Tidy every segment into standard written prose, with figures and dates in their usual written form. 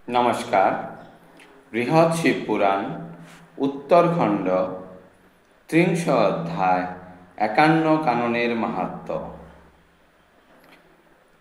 নমস্কার। বৃহৎ শিবপুরাণ উত্তরখণ্ড ৩০ অধ্যায় ৫১ কাননের মাহাত্ম্য।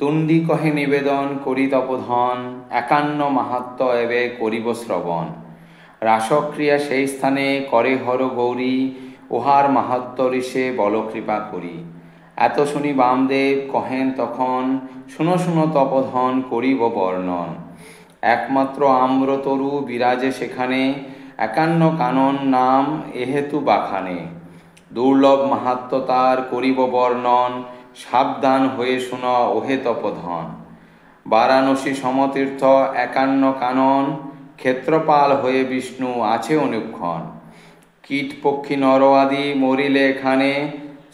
তুণ্ডী কহে নিবেদন করি তপোধন, ৫১ মাহাত্ম্য এবে করিব শ্রবণ। রাসক্রিয়া সেই স্থানে করে হর গৌরী, উহার মাহাত্ম্য ঋষে বল কৃপা করি। এত শুনি বামদেব কহেন তখন, শুনো শুনো তপোধন করিব বর্ণন। একমাত্র আম্রতরু বিরাজে সেখানে, ৫১ কানন নাম এহেতু বাখানে। দুর্লভ মাহাত্ম্য তার করিব বর্ণন, সাবধান হয়ে শুন ওহে তপোধন। বারাণসী সমতীর্থ ৫১ কানন, ক্ষেত্রপাল হয়ে বিষ্ণু আছে অনুক্ষণ। কীট পক্ষী নর আদি মরিলে এখানে,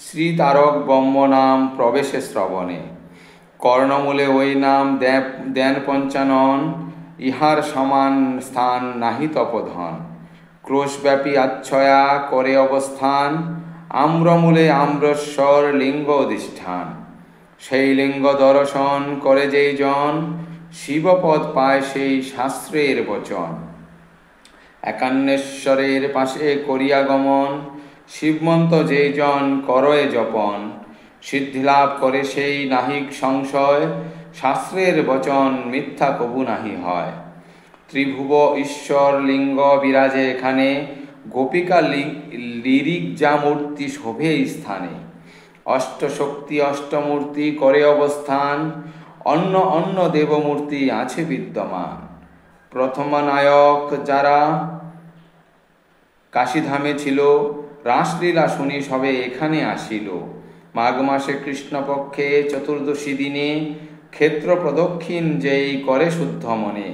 শ্রী তারক ব্রহ্ম নাম প্রবেশে শ্রবণে। কর্ণমূলে ওই নাম দেন পঞ্চানন, ইহার সমান স্থান নাহি তপোধন। ক্রোশব্যাপী আচ্ছয়া করে অবস্থান, আম্রমূলে আম্রস্বর লিঙ্গ অধিষ্ঠান। সেই লিঙ্গ দর্শন করে যেই জন, শিবপদ পায় সেই শাস্ত্রের বচন। ৫১শ্বরের পাশে করিয়া গমন, শিবমন্ত্র যেই জন করয়ে জপন। সিদ্ধিলাভ করে সেই নাহিক সংশয়, শাস্ত্রের বচন মিথ্যা কবু নাহি হয়। ত্রিভুব ঈশ্বর লিঙ্গ বিরাজে এখানে, গোপিকা লিরিক যা মূর্তি শোভে স্থানে। অষ্টশক্তি অষ্টমূর্তি করে অবস্থান, অন্য অন্য দেবমূর্তি আছে বিদ্যমান। প্রথম নায়ক যারা কাশীধামে ছিল, রাসলীলা শুনি সবে এখানে আসিল। মাঘ মাসে কৃষ্ণপক্ষে চতুর্দশী দিনে, ক্ষেত্র প্রদক্ষিণ যেই করে শুদ্ধ মনে।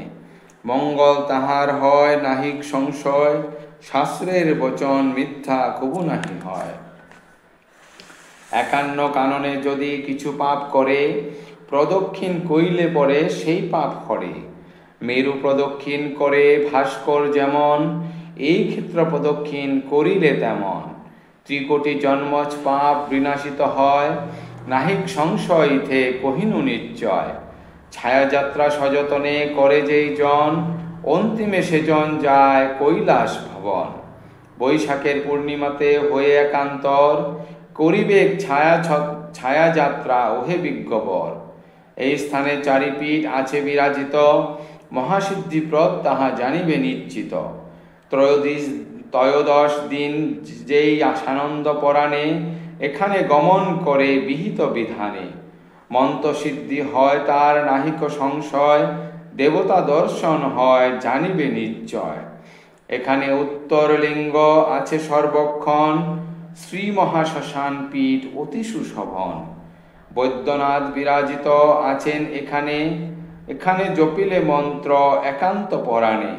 মঙ্গল তাহার হয় নাহিক সংশয়, শাস্ত্রের বচন মিথ্যা কবু নাহি হয়। ৫১ কাননে যদি কিছু পাপ করে, প্রদক্ষিণ কইলে পরে সেই পাপ হরে। মেরু প্রদক্ষিণ করে ভাস্কর যেমন, এই ক্ষেত্র প্রদক্ষিণ করিলে তেমন। ত্রিকোটি জন্মজ পাপ বিনাশিত হয়, নাহিক সংশয় ইথে কহিনু নিশ্চয়। ছায়াযাত্রা সযতনে করে যেই জন, অন্তিমে সেজন যায় কৈলাস ভবন। বৈশাখের পূর্ণিমাতে হয়ে একান্তর, করিবেক ছায়াযাত্রা ওহে বিজ্ঞবর। এই স্থানে চারিপীঠ আছে বিরাজিত, মহাসিদ্ধিপ্রদ তাহা জানিবে নিশ্চিত। ত্রয়োদশ দিন যেই সানন্দ পরাণে, এখানে গমন করে বিহিত বিধানে। মন্ত্রসিদ্ধি হয় তার নাহিক সংশয়, দেবতা দর্শন হয় জানিবে নিশ্চয়। এখানে উত্তর লিঙ্গ আছে সর্বক্ষণ, শ্রী মহাশ্মশান পীঠ অতি সুশোভন। বৈদ্যনাথ বিরাজিত আছেন এখানে, এখানে জপিলে মন্ত্র একান্ত পরাণে।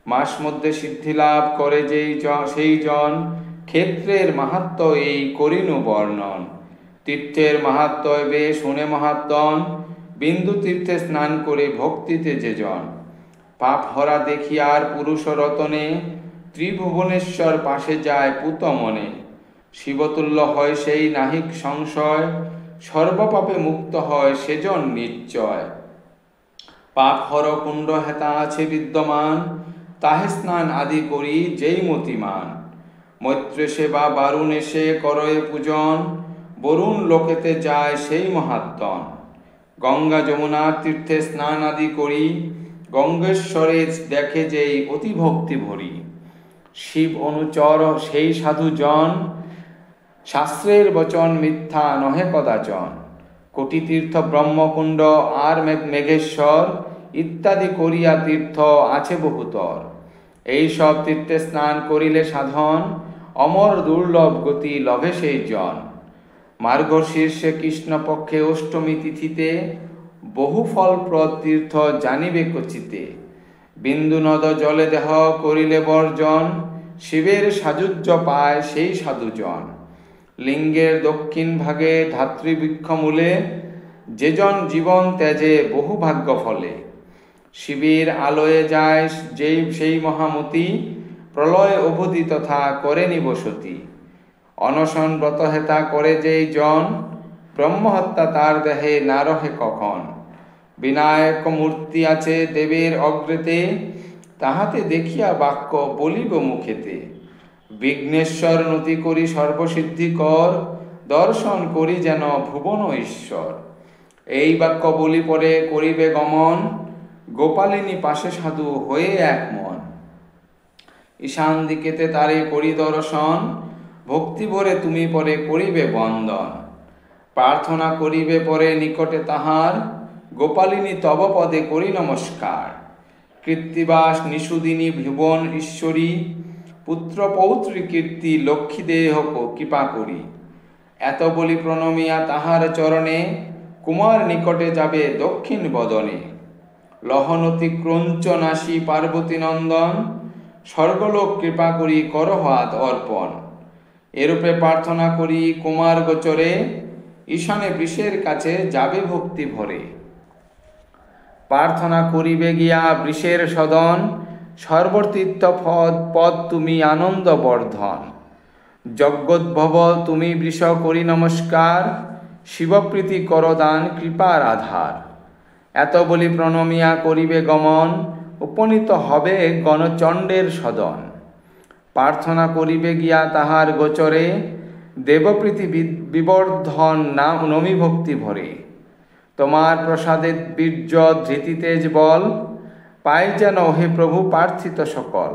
মাস মধ্যে সিদ্ধিলাভ করে সেই জন, ক্ষেত্রের মাহাত্ম্য এই করিনু বর্ণন। তীর্থের মাহাত্ম্য এবে শুনে মহাত্মন, বিন্দু তীর্থে স্নান করে ভক্তিতে যে জন। পাপ হরা দেখিয়ার পুরুষ রতনে, ত্রিভুবনেশ্বর পাশে যায় পুত মনে। শিবতুল্য হয় সেই নাহিক সংশয়, সর্বপাপে মুক্ত হয় সেজন নিশ্চয়। পাপ হর কুণ্ড হেতা আছে বিদ্যমান, তাহে স্নান আদি করি যেই মতিমান। মৈত্রে সেবা বারুণ এসে করয়ে পূজন, বরুণ লোকেতে যায় সেই মহাত্মন। গঙ্গা যমুনা তীর্থে স্নান আদি করি, গঙ্গেশ্বরের দেখে যেই অতি ভক্তি ভরি। শিব অনুচর সেই সাধু জন, শাস্ত্রের বচন মিথ্যা নহে কদাচন। কোটি তীর্থ ব্রহ্মকুণ্ড আর মেঘেশ্বর, ইত্যাদি করিয়া তীর্থ আছে বহুতর। এই সব তীর্থে স্নান করিলে সাধন, অমর দুর্লভ গতি লভে সেই জন। মার্গশীর্ষে কৃষ্ণপক্ষে অষ্টমী তিথিতে, বহু ফলপ্রদ তীর্থ জানিবে কচিতে। বিন্দু নদ জলে দেহ করিলে বর্জন, শিবের সাযুজ্য পায় সেই সাধুজন। লিঙ্গের দক্ষিণ ভাগে ধাত্রীবৃক্ষ মূলে, যেজন জীবন ত্যাজে বহু ভাগ্য ফলে। শিবের আলোয়ে যায় সেই মহামতি, প্রলয় অবধি তথা করে নিবসতি। অনশন ব্রত হেতা করে যেই জন, ব্রহ্মহত্যা তার দেহে না রহে কখন। বিনায়ক মূর্তি আছে দেবের অগ্রেতে, তাহাতে দেখিয়া বাক্য বলিব মুখেতে। বিঘ্নেশ্বর নতি করি সর্বসিদ্ধিকর, দর্শন করি যেন ভুবন ঈশ্বর। এই বাক্য বলি পরে করিবে গমন, গোপালিনী পাশে সাধু হয়ে এক মন। ঈশান দিকেতে তারে করি দর্শন, ভক্তি ভরে তুমি পরে করিবে বন্দন। প্রার্থনা করিবে পরে নিকটে তাহার, গোপালিনী তব পদে করি নমস্কার। কীর্তিবাস নিষুদিনী ভুবন ঈশ্বরী, পুত্র পৌত্রী কীর্তি লক্ষ্মী দেহ কৃপা করি। এত বলি প্রণমিয়া তাহার চরণে, কুমার নিকটে যাবে দক্ষিণ বদনে। লহনতি ক্রঞ্চ নাসী পার্বতী নন্দন, স্বর্গলোক কৃপা করি করহাত অর্পণ। এরূপে প্রার্থনা করি কুমার গোচরে, ঈশানে বৃষের কাছে যাবে ভক্তি ভরে। প্রার্থনা করিবে গিয়া বৃষের সদন, সর্বতীর্থ পদ তুমি আনন্দ বর্ধন। যজ্ঞোদ্ভব তুমি বৃষ করি নমস্কার, শিবপ্রীতি করদান কৃপার আধার। এত বলি প্রণমিয়া করিবে গমন, উপনীত হবে গণচণ্ডের সদন। প্রার্থনা করিবে গিয়া তাহার গোচরে, দেবপ্রীতি বিবর্ধন নাম নমি ভক্তি ভরে। তোমার প্রসাদের বীর্য ধৃতি তেজ বল, পাই যেন হে প্রভু প্রার্থিত সকল।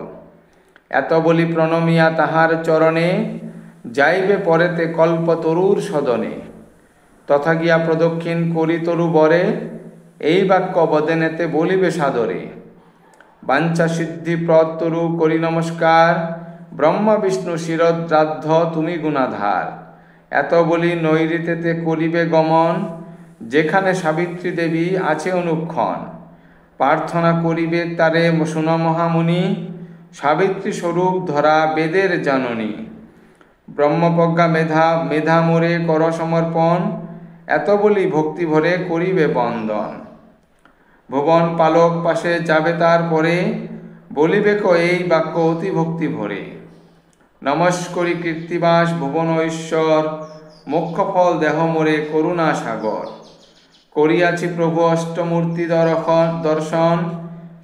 এত বলি প্রণমিয়া তাহার চরণে, যাইবে পরেতে কল্পতরুর সদনে। তথা গিয়া প্রদক্ষিণ করি তরু বরে, এই বাক্য বদেনেতে বলিবে সাদরে। বাঞ্ছা সিদ্ধি প্রদ তরু করি নমস্কার, ব্রহ্মা বিষ্ণু শিরদ্রাধ্য তুমি গুণাধার। এত বলি নৈঋতেতে করিবে গমন, যেখানে সাবিত্রী দেবী আছে অনুক্ষণ। প্রার্থনা করিবে তারে শুন মহামুনি, সাবিত্রী স্বরূপ ধরা বেদের জননী। ব্রহ্মপ্রজ্ঞা মেধা মোরে কর সমর্পণ, এত বলি ভক্তি ভরে করিবে বন্দন। ভুবন পালক পাশে যাবে তার পরে, বলিবেক এই বাক্য অতি ভক্তি ভরে। নমস্করি কীর্তিবাস ভুবন ঈশ্বর, মোক্ষ ফল দেহ মোরে করুণা সাগর। করিয়াছি প্রভু অষ্টমূর্তি দর্শন,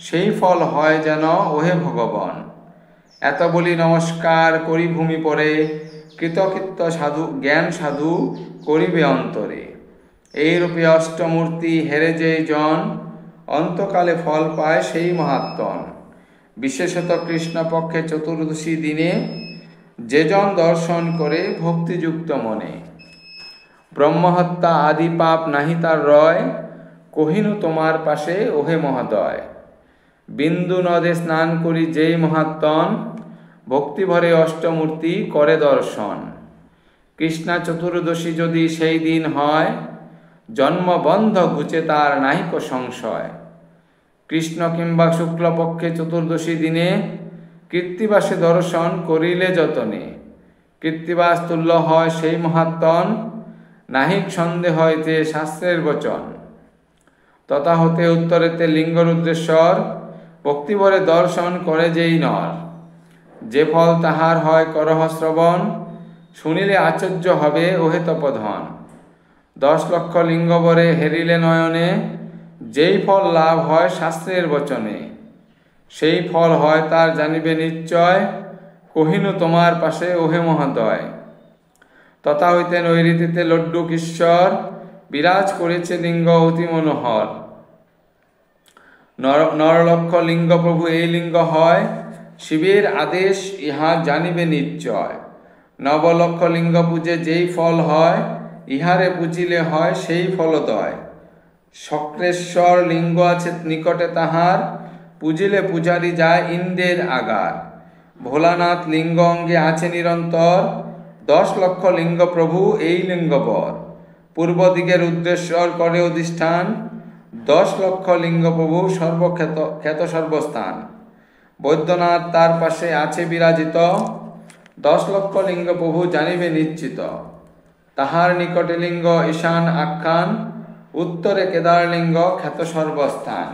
সেই ফল হয় যেন ওহে ভগবান। এত বলি নমস্কার করি ভূমি পরে, কৃতকৃত্য সাধু জ্ঞান সাধু করিবে অন্তরে। এইরূপে অষ্টমূর্তি হেরে যেই জন, অন্তকালে ফল পায় সেই মহাত্মন। বিশেষত কৃষ্ণপক্ষে চতুর্দশী দিনে, যে জন দর্শন করে ভক্তিযুক্ত মনে। ব্রহ্মহত্যা আদি পাপ নাহি তার রয়, কহিনু তোমার পাশে ওহে মহোদয়। বিন্দু নদে স্নান করি যেই মহাত্মন, ভক্তিভরে অষ্টমূর্তি করে দর্শন। কৃষ্ণা চতুর্দশী যদি সেই দিন হয়, জন্মবন্ধ ঘুচে তার নাহিক সংশয়। কৃষ্ণ কিংবা শুক্লপক্ষে চতুর্দশী দিনে, কীর্তিবাসে দর্শন করিলে যতনে। কীর্তিবাস তুল্য হয় সেই মহাত্মন, নাহিক সন্দেহ হইতে শাস্ত্রের বচন। তথা হতে উত্তরেতে লিঙ্গরুদ্রেশ্বর, ভক্তিভরে দর্শন করে যেই নর। যে ফল তাহার হয় করহ শ্রবণ, শুনিলে আশ্চর্য হবে ওহে তপধন। 10 লক্ষ লিঙ্গবরে হেরিলে নয়নে, যেই ফল লাভ হয় শাস্ত্রের বচনে। সেই ফল হয় তার জানিবে নিশ্চয়, কহিনু তোমার পাশে ওহে মহোদয়। তথা হইতে নৈঋতিতে লড্ডুক ঈশ্বর, বিরাজ করেছে লিঙ্গ অতি মনোহর। নরলক্ষ লিঙ্গ প্রভু এই লিঙ্গ হয়, শিবের আদেশ ইহা জানিবে নিশ্চয়। 9 লক্ষ লিঙ্গ পূজে যেই ফল হয়, ইহারে পুজিলে হয় সেই ফলদয়। শক্রেশ্বর লিঙ্গ আছে নিকটে তাহার, পুজিলে পূজারি যায় ইন্দ্রের আগার। ভোলানাথ লিঙ্গ অঙ্গে আছে নিরন্তর, 10 লক্ষ লিঙ্গ প্রভু এই লিঙ্গবর। পূর্ব দিকে রুদ্রেশ্বর করে অধিষ্ঠান, 10 লক্ষ লিঙ্গ প্রভু খ্যাত সর্বস্থান। বৈদ্যনাথ তার পাশে আছে বিরাজিত, 10 লক্ষ লিঙ্গ প্রভু জানিবে নিশ্চিত। তাহার নিকটে লিঙ্গ ঈশান আখ্যান, উত্তরে কেদার লিঙ্গ খ্যাত সর্বস্থান।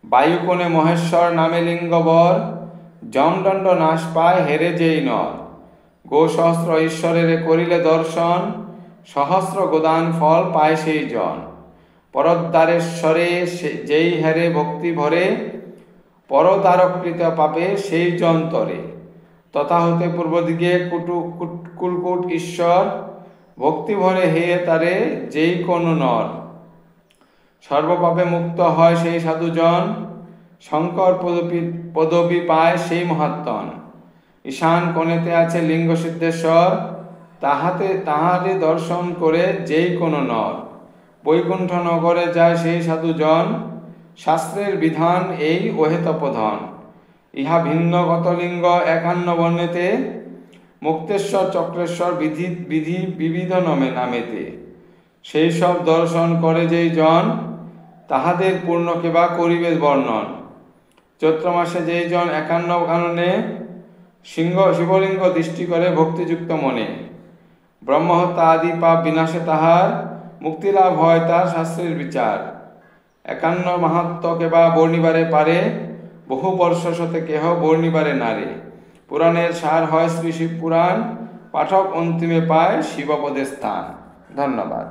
বায়ুকোণে মহেশ্বর নামে লিঙ্গবর, যমদণ্ড নাশ পায় হেরে যেই নর। গোসহস্র ঈশ্বরের করিলে দর্শন, সহস্র গোদান ফল পায় সেই জন। পরদ্বারেশ্বরে যেই হেরে ভক্তি ভরে, পরদ্বারকৃত পাপে সেই যন্তরে। তথা হতে পূর্ব দিকে কুলকুট ঈশ্বর, ভক্তি ভরে হে তারে যেই কোন নর। সর্বপাপে মুক্ত হয় সেই সাধুজন, শঙ্কর পদবী পায় সেই মহাত্মন। ঈশান কোণেতে আছে লিঙ্গ সিদ্ধেশ্বর, তাহারে দর্শন করে যেই কোন নর। বৈকুণ্ঠ নগরে যায় সেই সাধুজন, শাস্ত্রের বিধান এই ওহে তপধন। ইহা ভিন্ন গত লিঙ্গ 51 বর্ণেতে, মুক্তেশ্বর চক্রেশ্বর বিবিধ নামেতে। সেই সব দর্শন করে যেই জন, তাহাদের পূর্ণ কেবা করিবে বর্ণন। চৈত্র মাসে যেই জন 51 কাননে, শিবলিঙ্গ দৃষ্টি করে ভক্তিযুক্ত মনে। ব্রহ্মহত্যা আদি পাপ বিনাশে তাহার, মুক্তিলাভ হয় তার শাস্ত্রের বিচার। 51 মাহাত্ম কেবা বর্ণিবারে পারে, বহু বর্ষ শতে কেহ বর্ণিবারে নারে। পুরাণের সার হয় শ্রী শিব পুরাণ, পাঠক অন্তিমে পায় শিবপদে স্থান। ধন্যবাদ।